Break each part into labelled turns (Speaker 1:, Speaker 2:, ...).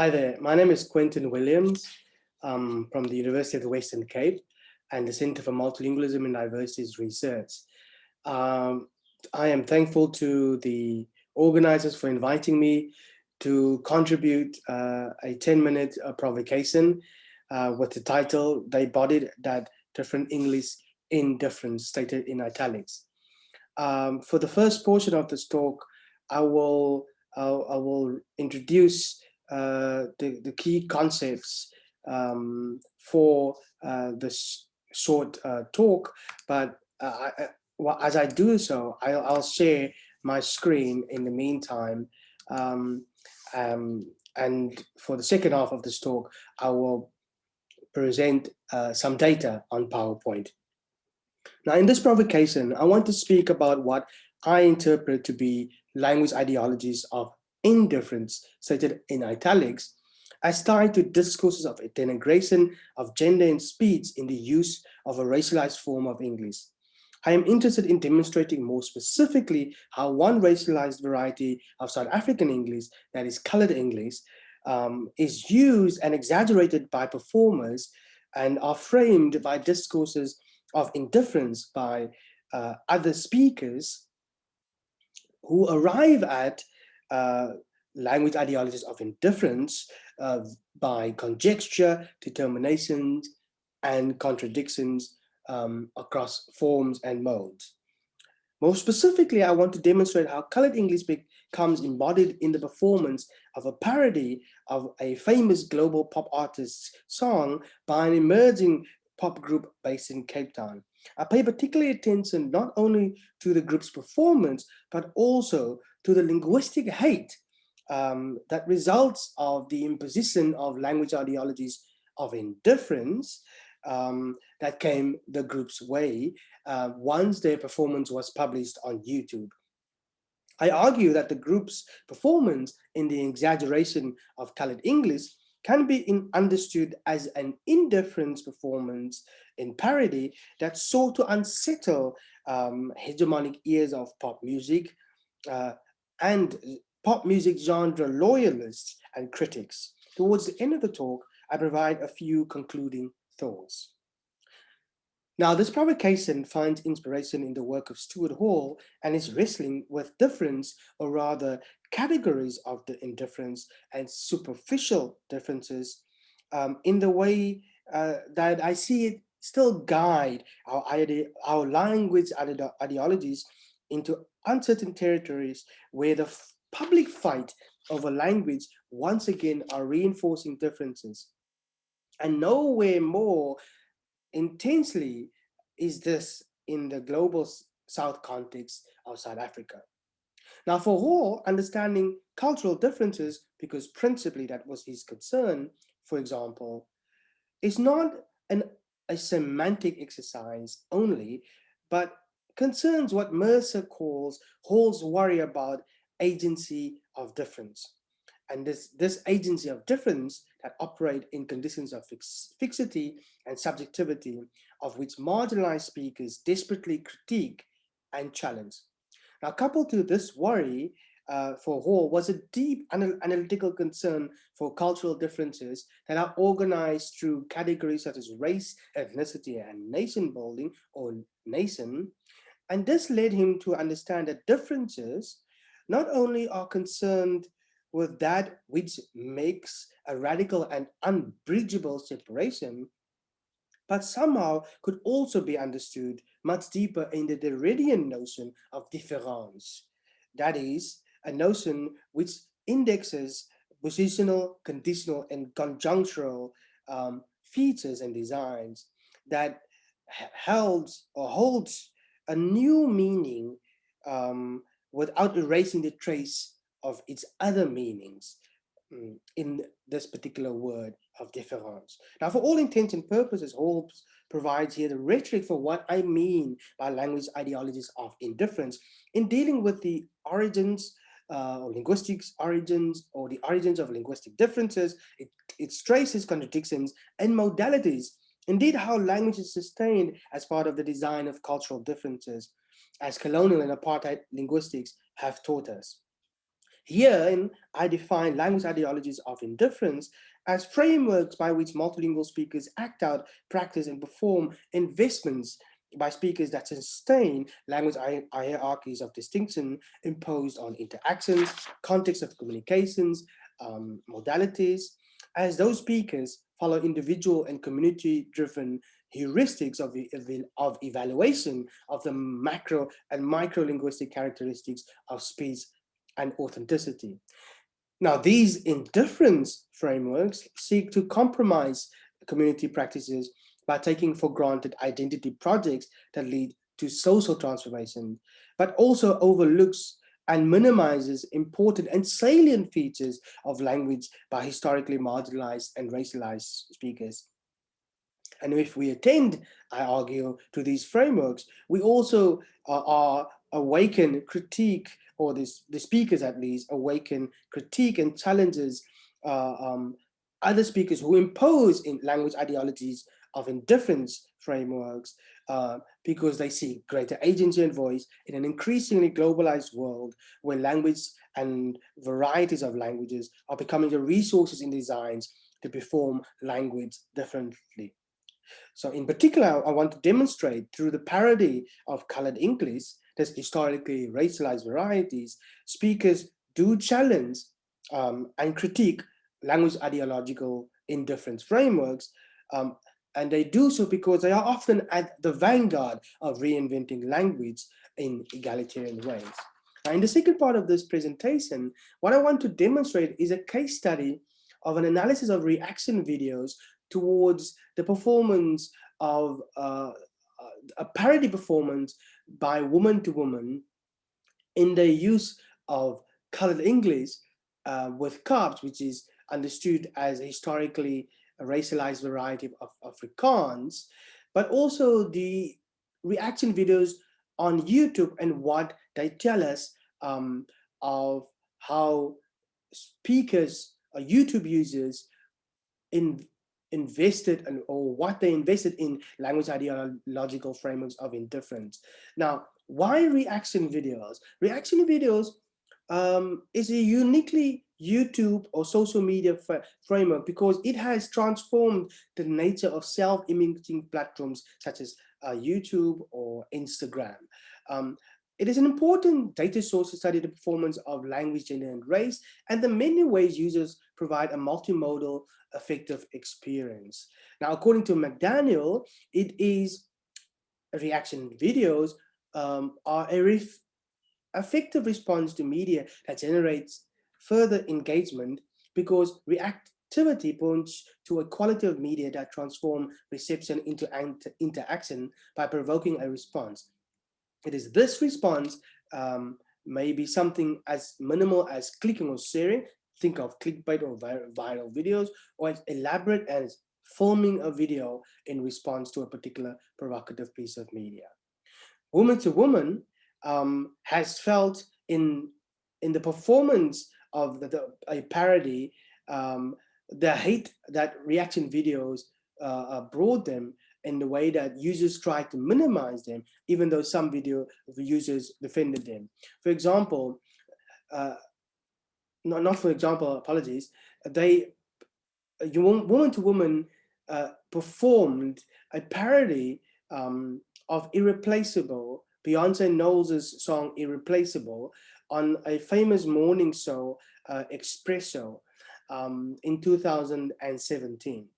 Speaker 1: Hi there, my name is Quentin Williams from the University of the Western Cape and the Center for Multilingualism and Diversities Research. Um, I am thankful to the organizers for inviting me to contribute a 10-minute provocation with the title, They Bodied That Different English in Difference, stated in italics. For the first portion of this talk, I will introduce the key concepts for this short talk, but as I do so, I'll share my screen in the meantime. And for the second half of this talk, I will present some data on PowerPoint. Now, in this provocation, I want to speak about what I interpret to be language ideologies of indifference, stated in italics, as tied to discourses of denigration of gender and speech in the use of a racialized form of English. I am interested in demonstrating more specifically how one racialized variety of South African English, that is colored English, is used and exaggerated by performers and are framed by discourses of indifference by other speakers who arrive at language ideologies of indifference by conjecture, determinations, and contradictions across forms and modes. More specifically, I want to demonstrate how colored English becomes embodied in the performance of a parody of a famous global pop artist's song by an emerging pop group based in Cape Town. I pay particular attention not only to the group's performance, but also to the linguistic hate that results of the imposition of language ideologies of indifference that came the group's way once their performance was published on YouTube. I argue that the group's performance in the exaggeration of colored English can be understood as an indifference performance in parody that sought to unsettle hegemonic ears of pop music and pop music genre loyalists and critics. Towards the end of the talk, I provide a few concluding thoughts. Now, this provocation finds inspiration in the work of Stuart Hall and is wrestling with difference, or rather categories of the indifference and superficial differences in the way that I see it still guide our language ideologies into uncertain territories where the public fight over language once again are reinforcing differences. And nowhere more intensely is this in the global South context of South Africa. Now, for Hall, understanding cultural differences, because principally that was his concern, for example, is not a semantic exercise only, but concerns what Mercer calls Hall's worry about agency of difference. And this agency of difference that operate in conditions of fixity and subjectivity, of which marginalized speakers desperately critique and challenge. Now, coupled to this worry for Hall was a deep analytical concern for cultural differences that are organized through categories such as race, ethnicity, and nation building, or nation. And this led him to understand that differences not only are concerned with that which makes a radical and unbridgeable separation, but somehow could also be understood much deeper in the Derridian notion of difference. That is, a notion which indexes positional, conditional, and conjunctural features and designs that holds a new meaning without erasing the trace of its other meanings in this particular word of difference. Now, for all intents and purposes, Hall provides here the rhetoric for what I mean by language ideologies of indifference in dealing with the origins or linguistics origins, or the origins of linguistic differences, its traces, contradictions, and modalities. Indeed, how language is sustained as part of the design of cultural differences, as colonial and apartheid linguistics have taught us. Herein, I define language ideologies of indifference as frameworks by which multilingual speakers act out, practice, and perform investments by speakers that sustain language hierarchies of distinction imposed on interactions, context of communications, modalities, as those speakers follow individual and community-driven heuristics of evaluation of the macro and micro linguistic characteristics of speech and authenticity. Now, these indifference frameworks seek to compromise community practices by taking for granted identity projects that lead to social transformation, but also overlooks and minimizes important and salient features of language by historically marginalized and racialized speakers. And if we attend, I argue, to these frameworks, we also are awaken critique, or the speakers at least awaken critique and challenges other speakers who impose in language ideologies of indifference frameworks because they see greater agency and voice in an increasingly globalized world where language and varieties of languages are becoming the resources in designs to perform language differently. So in particular, I want to demonstrate through the parody of colored English, that's historically racialized varieties, speakers do challenge and critique language ideological indifference frameworks, and they do so because they are often at the vanguard of reinventing language in egalitarian ways. Now, in the second part of this presentation, what I want to demonstrate is a case study of an analysis of reaction videos towards the performance of a parody performance by woman to woman in the use of colored English with Kaaps, which is understood as a historically racialized variety of Afrikaans, but also the reaction videos on YouTube and what they tell us of how speakers, YouTube users, in invested or what they invested in language ideological frameworks of indifference. Now, why reaction videos? Reaction videos is a uniquely YouTube or social media framework because it has transformed the nature of self-imaging platforms such as YouTube or Instagram. It is an important data source to study the performance of language, gender, and race, and the many ways users provide a multimodal, effective experience. Now, according to McDaniel, it is reaction videos are a effective response to media that generates further engagement because reactivity points to a quality of media that transform reception into interaction by provoking a response. It is this response, maybe something as minimal as clicking or sharing, think of clickbait or viral videos, or as elaborate as filming a video in response to a particular provocative piece of media. Woman to Woman has felt in the performance of a parody, the hate that reaction videos brought them in the way that users tried to minimize them, even though some video users defended them. For example, not for example, apologies, Woman to Woman performed a parody of Irreplaceable, Beyonce Knowles' song Irreplaceable, on a famous morning show, Espresso, in 2017.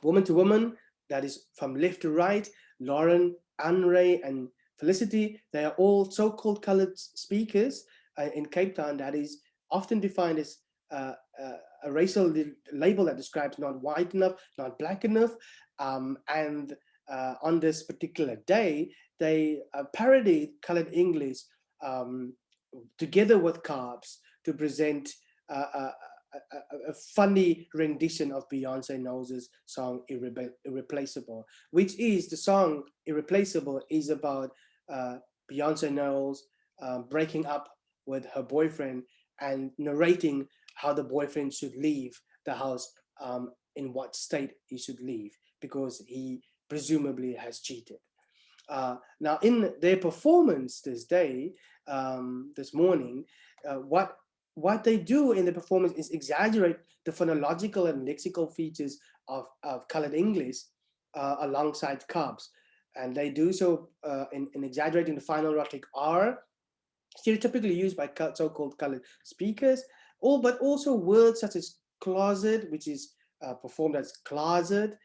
Speaker 1: Woman to Woman, that is from left to right, Lauren, Anray, and Felicity, they are all so-called colored speakers in Cape Town that is often defined as a racial label that describes not white enough, not black enough, and on this particular day, they parodied colored English together with Kaaps to present a funny rendition of Beyonce Knowles' song Irreplaceable, which is the song Irreplaceable is about Beyonce Knowles breaking up with her boyfriend and narrating how the boyfriend should leave the house, in what state he should leave, because he presumably has cheated. Now, in their performance this day, this morning, what what they do in the performance is exaggerate the phonological and lexical features of colored English alongside Kaaps. And they do so in exaggerating the final rhotic R, stereotypically used by so-called colored speakers, but also words such as closet, which is performed as closet,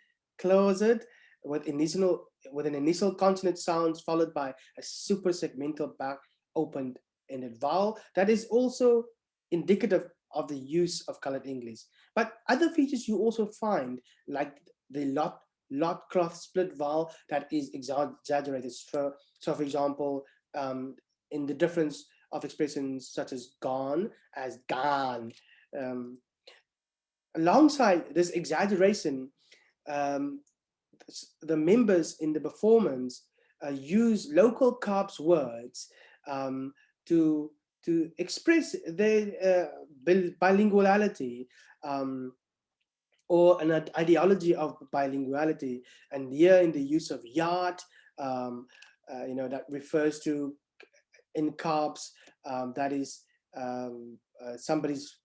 Speaker 1: with an initial consonant sounds followed by a suprasegmental back opened ended vowel. That is also indicative of the use of colored English. But other features you also find, like the lot cloth split vowel, that is exaggerated. So for example, in the difference of expressions such as gone as gone. Alongside this exaggeration, the members in the performance use local Kaaps words to express their bilinguality, or an ideology of bilinguality. And here in the use of yard, that refers to, in Kaaps, that is somebody's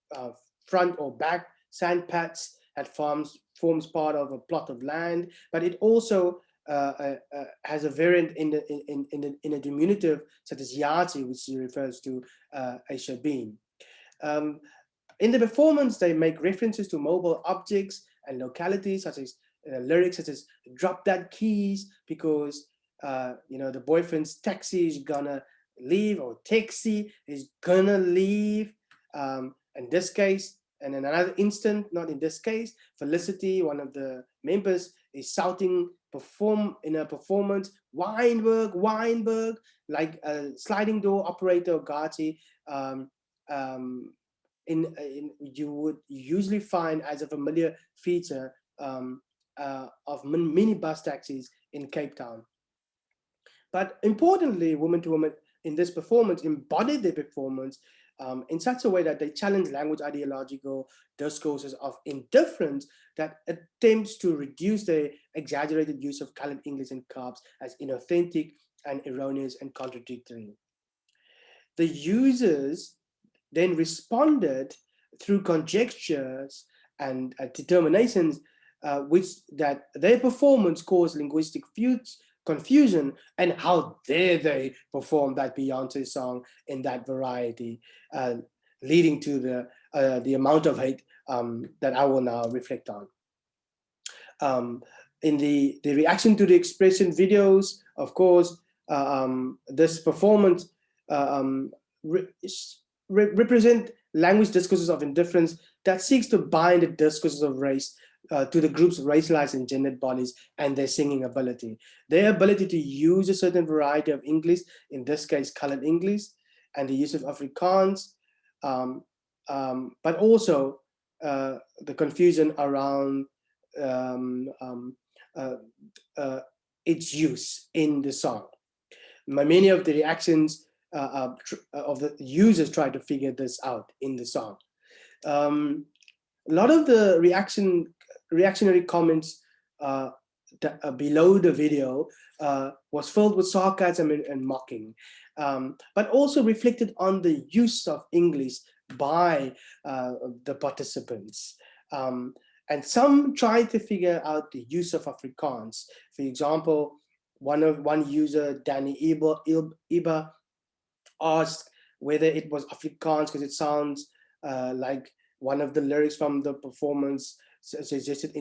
Speaker 1: front or back sand patch that forms part of a plot of land, but it also has a variant in a diminutive such as yati, which refers to a shabin. In the performance, they make references to mobile objects and localities, such as lyrics such as "drop that keys" because the boyfriend's taxi is gonna leave, or taxi is gonna leave. In this case, and in another instant, not in this case, Felicity, one of the members, is shouting in a performance, Weinberg, Weinberg, like a sliding door operator or Gati. You would usually find as a familiar feature of minibus taxis in Cape Town. But importantly, woman to woman in this performance embodied their performance in such a way that they challenge language ideological discourses of indifference that attempts to reduce the exaggerated use of colored English and Kaaps as inauthentic and erroneous and contradictory. The users then responded through conjectures and determinations which that their performance caused linguistic confusion, and how dare they perform that Beyonce song in that variety, leading to the amount of hate that I will now reflect on. In the reaction to the expression videos, of course, this performance represent language discourses of indifference that seeks to bind the discourses of race to the group's racialized and gendered bodies and their singing ability. Their ability to use a certain variety of English, in this case colored English, and the use of Afrikaans, but also the confusion around its use in the song. Many of the reactions of the users try to figure this out in the song. A lot of the reactionary comments below the video was filled with sarcasm and mocking, but also reflected on the use of English by the participants. And some tried to figure out the use of Afrikaans. For example, one user, Danny Iba, asked whether it was Afrikaans because it sounds like one of the lyrics from the performance suggested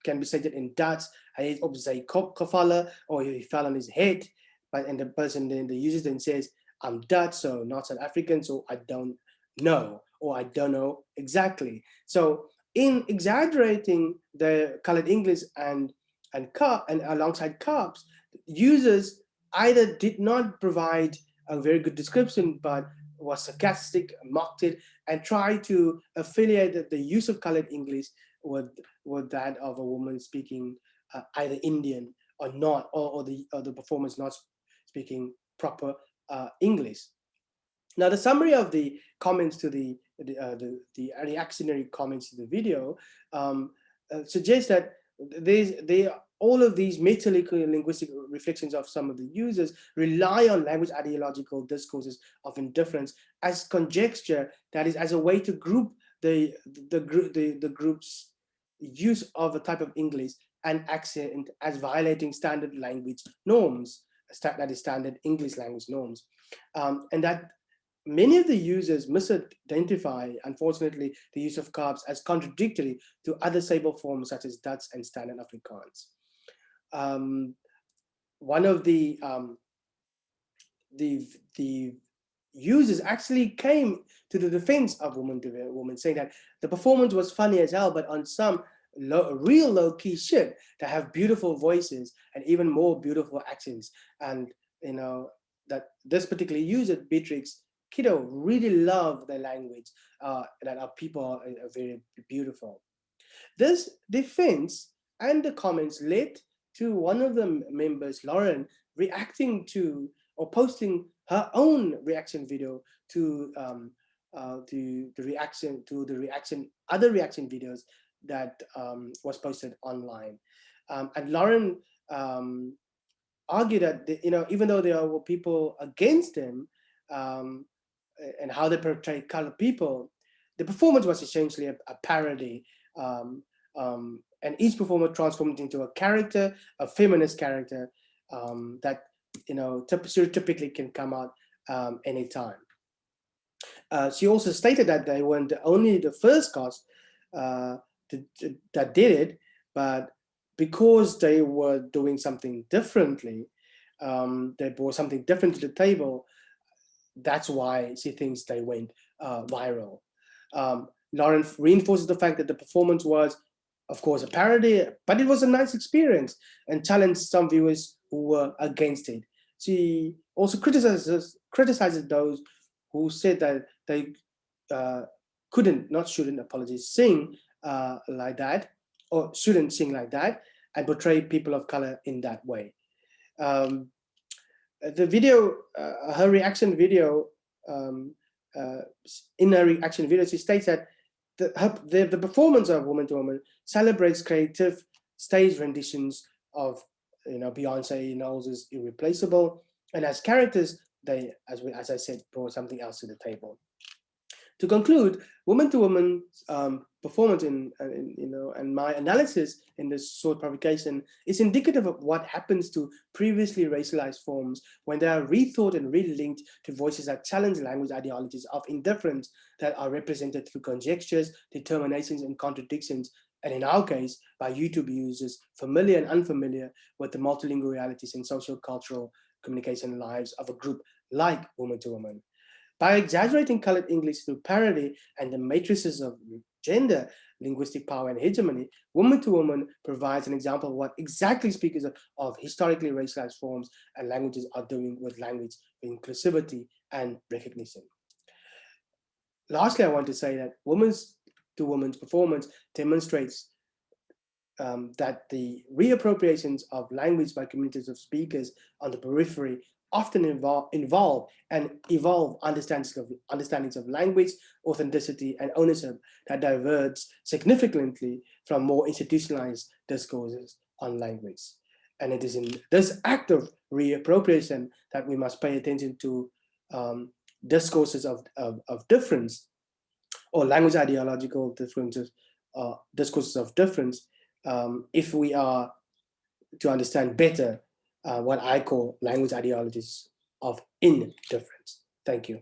Speaker 1: can be stated in Dutch. Hy het op sy kop gevallen, or he fell on his head. And the user then says, I'm Dutch, so not South African, so I don't know, or I don't know exactly. So in exaggerating the colored English and alongside Kaaps, users either did not provide a very good description, but was sarcastic, mocked it, and tried to affiliate the use of colored English with that of a woman speaking either Indian or not, or the performance not speaking proper English. Now, the summary of the comments to the reactionary comments to the video suggests that they all of these meta-linguistic reflections of some of the users rely on language ideological discourses of indifference as conjecture, that is, as a way to group the group's use of a type of English and accent as violating standard language norms, that is standard English language norms, and that many of the users misidentify, unfortunately, the use of Kaaps as contradictory to other Sable forms such as Dutch and Standard Afrikaans. One of the users actually came to the defense of Woman to Woman, saying that the performance was funny as hell, but on some real low-key shit, that have beautiful voices and even more beautiful accents. And you know that this particular user, Beatrix Kiddo, really love their language, that our people are very beautiful. This defense and the comments led to one of the members, Lauren, reacting to or posting her own reaction video to other reaction videos that was posted online. And Lauren argued that even though there were people against him and how they portrayed colored people, the performance was essentially a parody. And each performer transformed into a character, a feminist character that stereotypically can come out anytime. She also stated that they weren't only the first cast that did it, but because they were doing something differently, they brought something different to the table. That's why she thinks they went viral. Lauren reinforces the fact that the performance was, of course, a parody, but it was a nice experience and challenged some viewers who were against it. She also criticizes those who said that they shouldn't sing like that, or shouldn't sing like that and portray people of color in that way. The video, her reaction video, in her reaction video, she states that the performance of Woman to Woman celebrates creative stage renditions of Beyonce Knowles' Irreplaceable, and as characters, they, as I said, brought something else to the table. To conclude, Woman to Woman performance and my analysis in this short provocation is indicative of what happens to previously racialized forms when they are rethought and relinked to voices that challenge language ideologies of indifference that are represented through conjectures, determinations, and contradictions, and in our case, by YouTube users familiar and unfamiliar with the multilingual realities and social cultural communication lives of a group like Woman to Woman. By exaggerating colored English through parody and the matrices of gender, linguistic power, and hegemony, Woman to Woman provides an example of what exactly speakers of historically racialized forms and languages are doing with language inclusivity and recognition. Lastly, I want to say that Woman to Woman's performance demonstrates that the reappropriations of language by communities of speakers on the periphery often involve and evolve understandings of language, authenticity, and ownership that diverge significantly from more institutionalized discourses on language. And it is in this act of reappropriation that we must pay attention to discourses of difference, or language ideological differences, discourses of difference, if we are to understand better what I call language ideologies of indifference. Thank you.